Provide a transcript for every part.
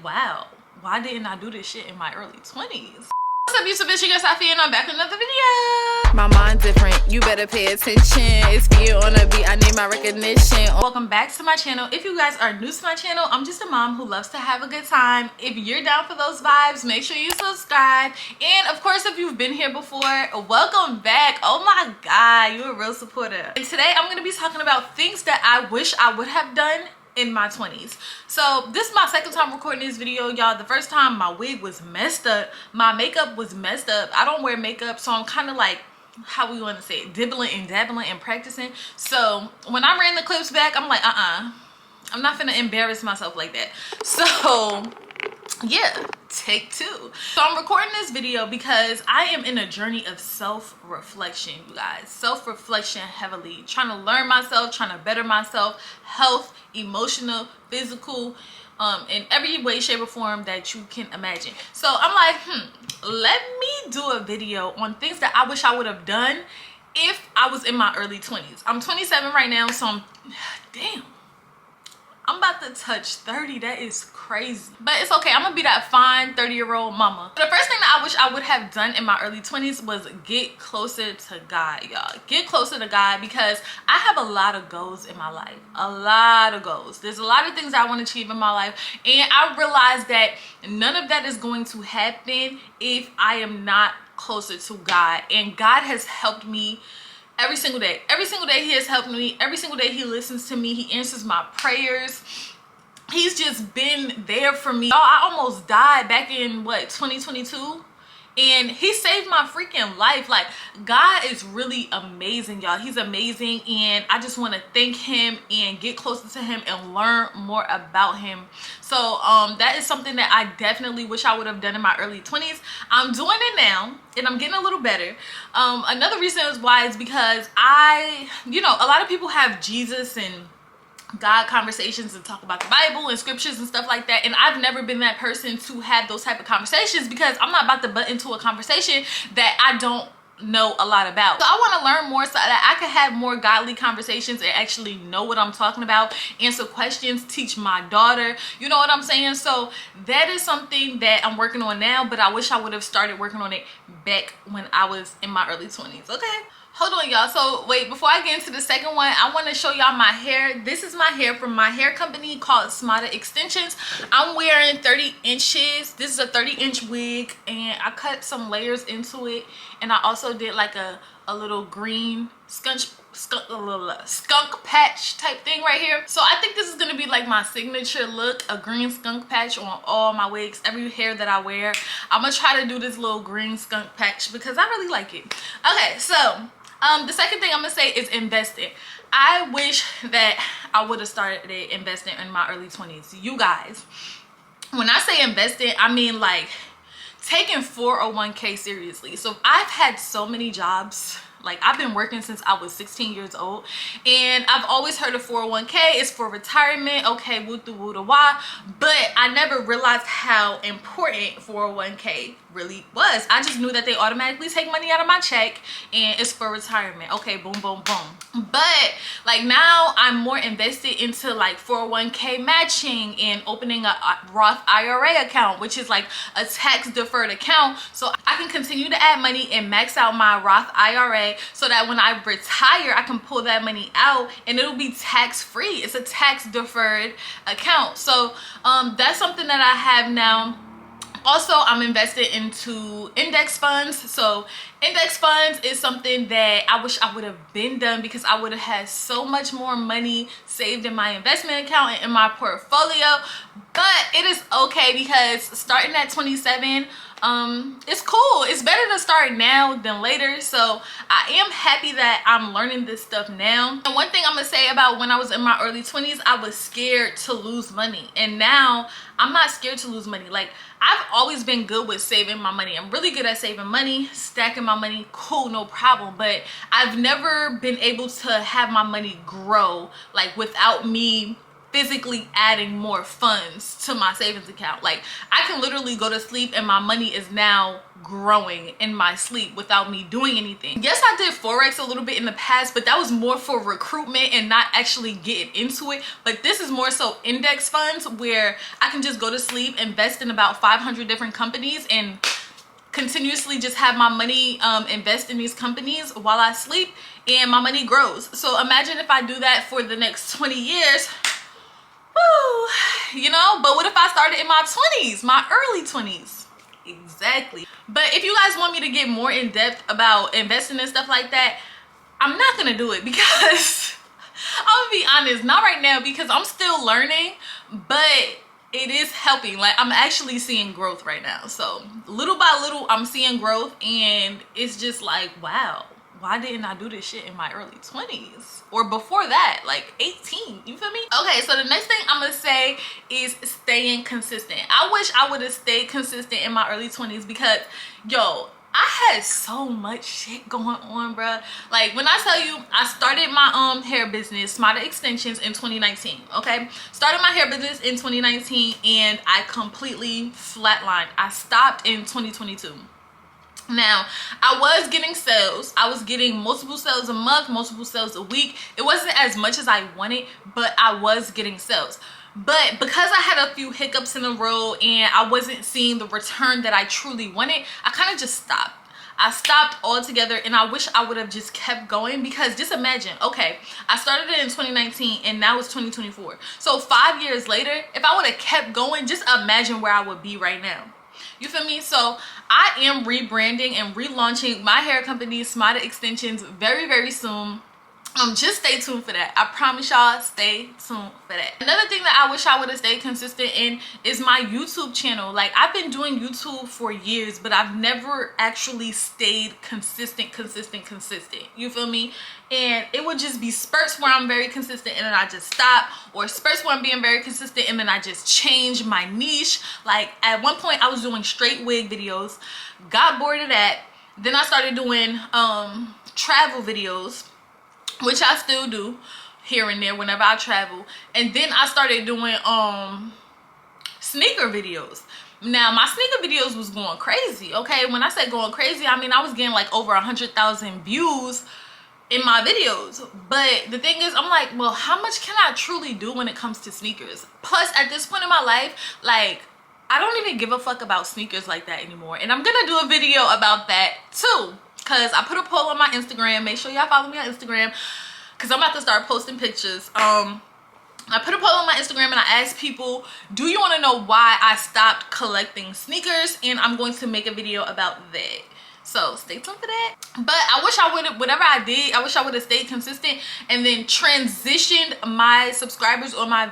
wow, why didn't I do this shit in my early 20s? What's up, YouTube? It's your girl Safiya, and I'm back with another video. My mind different, you better pay attention. It's fear on a beat, I need my recognition. Welcome back to my channel. If you guys are new to my channel, I'm just a mom who loves to have a good time. If you're down for those vibes, make sure you subscribe. And of course, if you've been here before, welcome back. Oh my god, you're a real supporter. And today I'm going to be talking about things that I wish I would have done in my 20s. So this is my second time recording this video, y'all. The first time my wig was messed up, my makeup was messed up. I don't wear makeup, so I'm kind of like, how we want to say it, dibbling and dabbling and practicing. So when I ran the clips back, I'm like, I'm not gonna embarrass myself like that. So yeah, take two. So I'm recording this video because I am in a journey of self-reflection, you guys. Self-reflection heavily, trying to learn myself, trying to better myself, health, emotional, physical, in every way, shape, or form that you can imagine. So I'm like, let me do a video on things that I wish I would have done if I was in my early 20s. I'm 27 right now, so I'm about to touch 30. That is crazy, but it's okay. I'm gonna be that fine 30-year-old mama. The first thing that I wish I would have done in my early 20s was get closer to God, y'all. Get closer to God, because I have a lot of goals in my life. A lot of goals. There's a lot of things I want to achieve in my life, and I realize that none of that is going to happen if I am not closer to God. And God has helped me every single day. Every single day he has helped me. Every single day he listens to me. He answers my prayers. He's just been there for me. Oh, I almost died back in what, 2022, and he saved my freaking life. Like, God is really amazing, y'all. He's amazing, and I just want to thank him and get closer to him and learn more about him. So that is something that I definitely wish I would have done in my early 20s. I'm doing it now, and I'm getting a little better. Another reason is why is because you know, a lot of people have Jesus and God conversations and talk about the Bible and scriptures and stuff like that, and I've never been that person to have those type of conversations, because I'm not about to butt into a conversation that I don't know a lot about. So I want to learn more so that I can have more godly conversations and actually know what I'm talking about, answer questions, teach my daughter, you know what I'm saying? So that is something that I'm working on now, but I wish I would have started working on it back when I was in my early 20s. Okay, hold on, y'all. So wait, before I get into the second one, I want to show y'all my hair. This is my hair from my hair company called Smarter Extensions. I'm wearing 30 inches. This is a 30-inch wig, and I cut some layers into it, and I also did like a little green skunk patch type thing right here. So I think this is gonna be like my signature look, a green skunk patch on all my wigs, every hair that I wear. I'm gonna try to do this little green skunk patch because I really like it. Okay, so the second thing I'm gonna say is investing. I wish that I would have started investing in my early 20s. You guys, when I say investing, I mean like taking 401k seriously. So I've had so many jobs. Like, I've been working since I was 16 years old, and I've always heard of 401k is for retirement. Okay, woo woo wah, but I never realized how important 401k really was. I just knew that they automatically take money out of my check and it's for retirement. Okay, boom boom boom. But like, now I'm more invested into like 401k matching and opening a Roth IRA account, which is like a tax deferred account, so I can continue to add money and max out my Roth IRA, so that when I retire I can pull that money out and it'll be tax free. It's a tax deferred account. So that's something that I have now. Also, I'm invested into index funds. So index funds is something that I wish I would have been done, because I would have had so much more money saved in my investment account and in my portfolio. But it is okay, because starting at 27, it's cool. It's better to start now than later. So I am happy that I'm learning this stuff now. And one thing I'm gonna say about when I was in my early 20s, I was scared to lose money, and now I'm not scared to lose money. Like, I've always been good with saving my money. I'm really good at saving money, stacking my money, cool, no problem. But I've never been able to have my money grow like without me physically adding more funds to my savings account. Like, I can literally go to sleep and my money is now growing in my sleep without me doing anything. Yes, I did Forex a little bit in the past, but that was more for recruitment and not actually getting into it. But this is more so index funds, where I can just go to sleep, invest in about 500 different companies, and continuously just have my money invest in these companies while I sleep, and my money grows. So imagine if I do that for the next 20 years. Woo, you know. But what if I started in my 20s, my early 20s? Exactly. But if you guys want me to get more in depth about investing and stuff like that, I'm not gonna do it, because I'm gonna be honest, not right now, because I'm still learning, but it is helping. Like, I'm actually seeing growth right now. So little by little, I'm seeing growth, and it's just like, wow, why didn't I do this shit in my early 20s? Or before that, like 18, you feel me? Okay, so the next thing I'm gonna say is staying consistent. I wish I would have stayed consistent in my early 20s, because, yo, I had so much shit going on, bruh. Like, when I tell you, I started my hair business, Smada Extensions, in 2019, okay? Started my hair business in 2019, and I completely flatlined. I stopped in 2022. Now, I was getting sales. I was getting multiple sales a month, multiple sales a week. It wasn't as much as I wanted, but I was getting sales. But because I had a few hiccups in a row and I wasn't seeing the return that I truly wanted, I kind of just stopped. I stopped altogether, and I wish I would have just kept going, because just imagine, okay, I started it in 2019 and now it's 2024. So 5 years later, if I would have kept going, just imagine where I would be right now. You feel me? So I am rebranding and relaunching my hair company, Smada Extensions, very, very soon. Just stay tuned for that. I promise y'all, stay tuned for that. Another thing that I wish I would have stayed consistent in is my YouTube channel. Like, I've been doing YouTube for years, but I've never actually stayed consistent. You feel me? And it would just be spurts where I'm very consistent and then I just stop, or spurts where I'm being very consistent and then I just change my niche. Like, at one point I was doing straight wig videos, got bored of that. Then I started doing travel videos, which I still do here and there whenever I travel. And then I started doing sneaker videos. Now, my sneaker videos was going crazy, okay? When I say going crazy, I mean I was getting like over 100,000 views in my videos. But the thing is, I'm like, well, how much can I truly do when it comes to sneakers? Plus, at this point in my life, like, I don't even give a fuck about sneakers like that anymore. And I'm gonna do a video about that too, because I put a poll on my Instagram. Make sure y'all follow me on Instagram, because I'm about to start posting pictures. I put a poll on my Instagram and I asked people, do you want to know why I stopped collecting sneakers? And I'm going to make a video about that. So stay tuned for that. But I wish I would have, whatever I did, I wish I would have stayed consistent and then transitioned my subscribers or my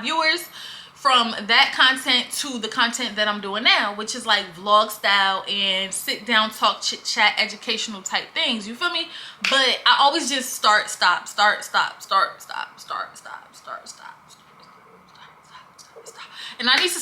viewers from that content to the content that I'm doing now, which is like vlog style and sit down, talk, chit chat, educational type things. You feel me? But I always just start, stop, start, stop, start, stop, start, stop, start, stop, stop. And I need to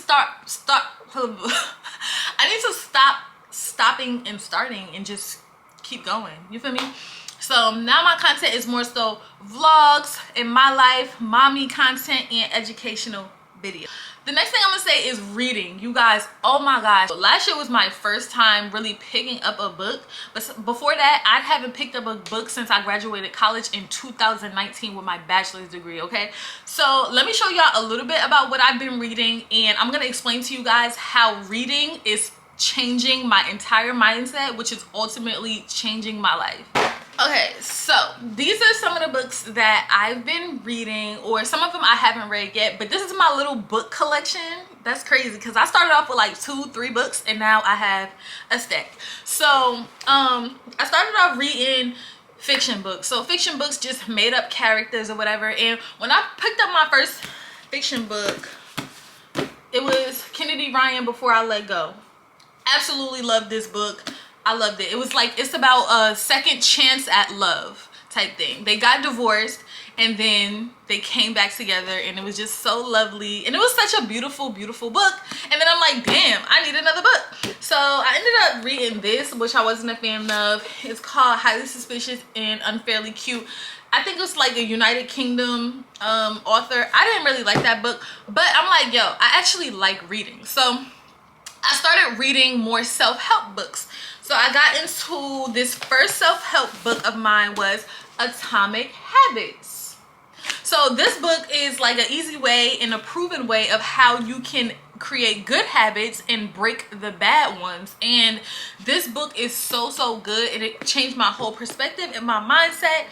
I need to stop stopping and starting and just keep going. You feel me? So now my content is more so vlogs in my life, mommy content, and educational video. The next thing I'm gonna say is reading. You guys, oh my gosh, last year was my first time really picking up a book, but before that I haven't picked up a book since I graduated college in 2019 with my bachelor's degree. Okay, so let me show y'all a little bit about what I've been reading, and I'm gonna explain to you guys how reading is changing my entire mindset, which is ultimately changing my life. Okay, so these are some of the books that I've been reading, or some of them I haven't read yet, but this is my little book collection. That's crazy, because I started off with like 2-3 books and now I have a stack. So I started off reading fiction books. So fiction books, just made up characters or whatever. And when I picked up my first fiction book, it was Kennedy Ryan, Before I Let Go. Absolutely loved this book. I loved it. It was like, it's about a second chance at love type thing. They got divorced and then they came back together, and it was just so lovely, and it was such a beautiful, beautiful book. And then I'm like, damn, I need another book. So I ended up reading this, which I wasn't a fan of. It's called Highly Suspicious and Unfairly Cute. I think it's like a United Kingdom author. I didn't really like that book, but I'm like, yo, I actually like reading. So I started reading more self-help books. So I got into this first self-help book of mine was Atomic Habits. So this book is like an easy way and a proven way of how you can create good habits and break the bad ones. And this book is so good, and it changed my whole perspective and my mindset.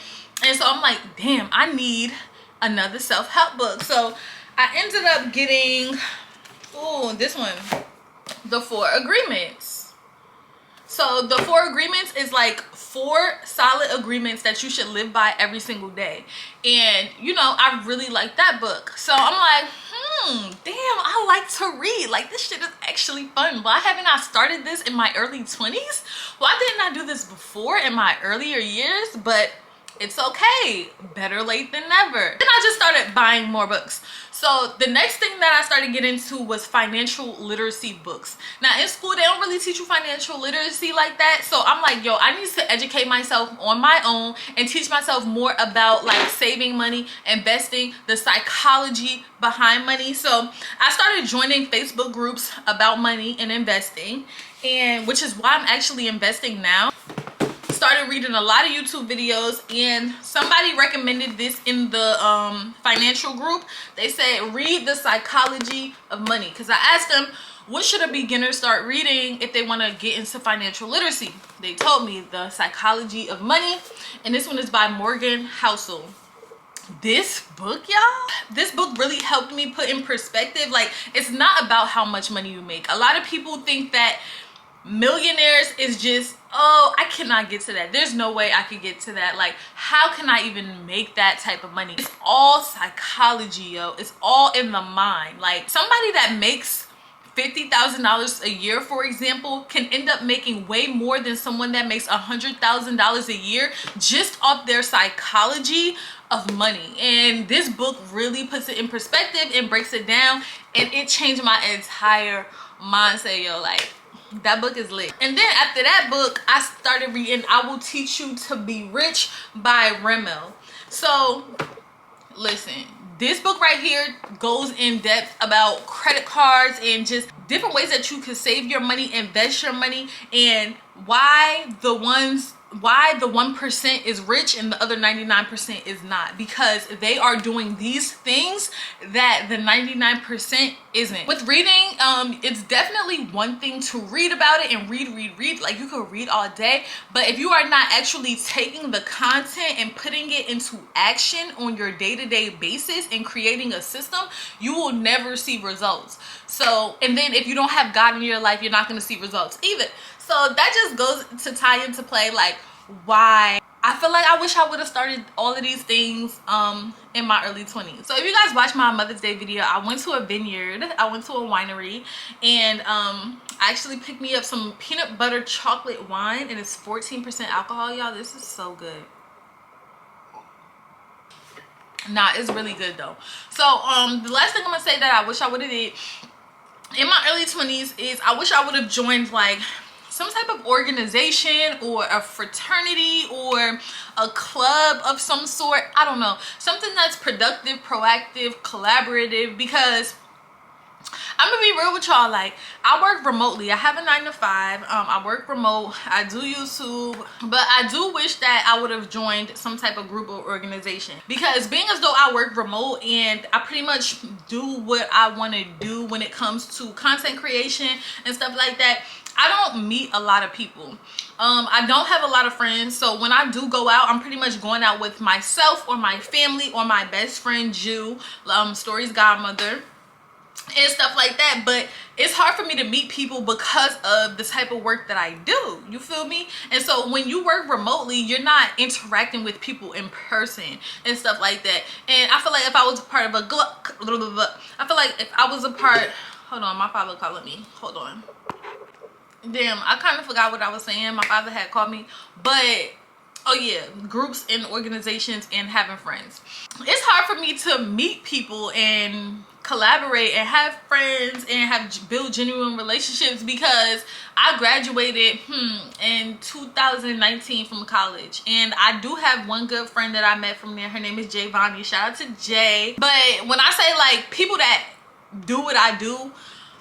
And so I'm like, damn, I need another self-help book. So I ended up getting, this one, The 4 Agreements. So the 4 agreements is like 4 solid agreements that you should live by every single day. And you know, I really like that book. So I'm like, damn, I like to read. Like, this shit is actually fun. Why haven't I started this in my early 20s? Why didn't I do this before in my earlier years? But it's okay, better late than never. Then I just started buying more books. So the next thing that I started getting into was financial literacy books. Now in school, they don't really teach you financial literacy like that. So I'm like, yo, I need to educate myself on my own and teach myself more about like saving money, investing, the psychology behind money. So I started joining Facebook groups about money and investing, and which is why I'm actually investing now. Started reading a lot of YouTube videos, and somebody recommended this in the financial group. They said read The Psychology of Money, because I asked them what should a beginner start reading if they want to get into financial literacy. They told me The Psychology of Money, and this one is by Morgan Housel. This book, y'all, this book really helped me put in perspective, like, it's not about how much money you make. A lot of people think that millionaires is just, oh, I cannot get to that. There's no way I could get to that. Like, how can I even make that type of money? It's all psychology, yo. It's all in the mind. Like, somebody that makes $50,000 a year, for example, can end up making way more than someone that makes $100,000 a year just off their psychology of money. And this book really puts it in perspective and breaks it down, and it changed my entire mindset, yo. Like, that book is lit. And then after that book, I started reading I Will Teach You to Be Rich by Rimmel. So listen, this book right here goes in depth about credit cards and just different ways that you can save your money, invest your money, and why the 1% is rich and the other 99% is not, because they are doing these things that the 99% isn't. With reading, it's definitely one thing to read about it and read. Like, you could read all day, but if you are not actually taking the content and putting it into action on your day-to-day basis and creating a system, you will never see results. So, and then if you don't have God in your life, you're not going to see results either. So that just goes to tie into play, like, why I feel like I wish I would have started all of these things in my early 20s. So if you guys watched my Mother's Day video, I went to a vineyard, I went to a winery, and I actually picked me up some peanut butter chocolate wine, and it's 14% alcohol, y'all. This is so good. Nah, it's really good though. So the last thing I'm gonna say that I wish I would have did in my early 20s is I wish I would have joined like some type of organization or a fraternity or a club of some sort. I don't know, something that's productive, proactive, collaborative, because I'm gonna be real with y'all. Like, I work remotely. I have a 9 to 5. I work remote. I do YouTube, but I do wish that I would have joined some type of group or organization, because being as though I work remote and I pretty much do what I want to do when it comes to content creation and stuff like that, I don't meet a lot of people. I don't have a lot of friends, so when I do go out, I'm pretty much going out with myself or my family or my best friend Jew, Story's godmother, and stuff like that. But it's hard for me to meet people because of the type of work that I do, you feel me? And so when you work remotely, you're not interacting with people in person and stuff like that. And I feel like if I was a part of a I feel like if I was a part, hold on, my father calling me, hold on. Damn, I kind of forgot what I was saying. My father had called me. But oh yeah, groups and organizations and having friends. It's hard for me to meet people and collaborate and have friends and have build genuine relationships, because I graduated in 2019 from college, and I do have one good friend that I met from there. Her name is Javani. Shout out to Jay. But when I say like people that do what I do,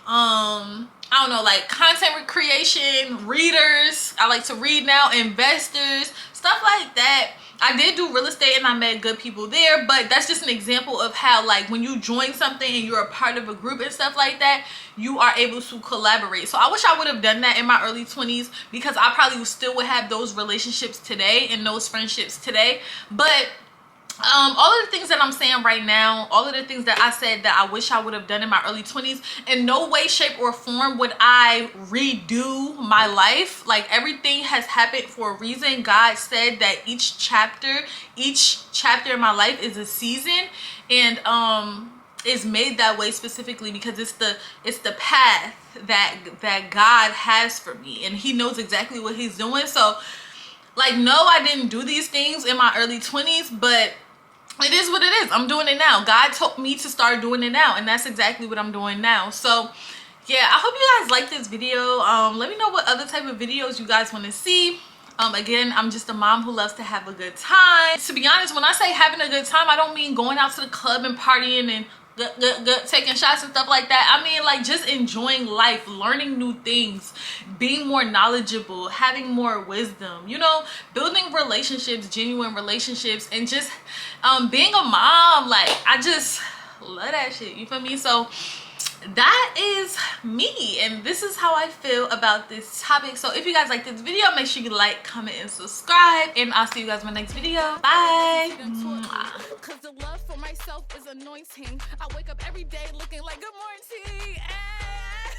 I don't know, like content creation, readers, I like to read now, investors, stuff like that. I did do real estate and I met good people there, but that's just an example of how, like, when you join something and you're a part of a group and stuff like that, you are able to collaborate. So I wish I would have done that in my early 20s, because I probably still would have those relationships today and those friendships today. But all of the things that I'm saying right now, all of the things that I said that I wish I would have done in my early 20s, in no way, shape, or form would I redo my life. Like, everything has happened for a reason. God said that each chapter in my life is a season, and is made that way specifically because it's the path that God has for me, and he knows exactly what he's doing. So, like, no, I didn't do these things in my early 20s, but it is what it is. I'm doing it now. God told me to start doing it now, and that's exactly what I'm doing now. So yeah, I hope you guys like this video. Let me know what other type of videos you guys want to see. Again, I'm just a mom who loves to have a good time. To be honest, when I say having a good time, I don't mean going out to the club and partying and taking shots and stuff like that. I mean, like, just enjoying life, learning new things, being more knowledgeable, having more wisdom, you know, building relationships, genuine relationships, and just being a mom. Like, I just love that shit, you feel me? So that is me, and this is how I feel about this topic. So if you guys like this video, make sure you like, comment, and subscribe, and I'll see you guys in my next video. Bye. Cause the love for myself is anointing. I wake up every day looking like good morning.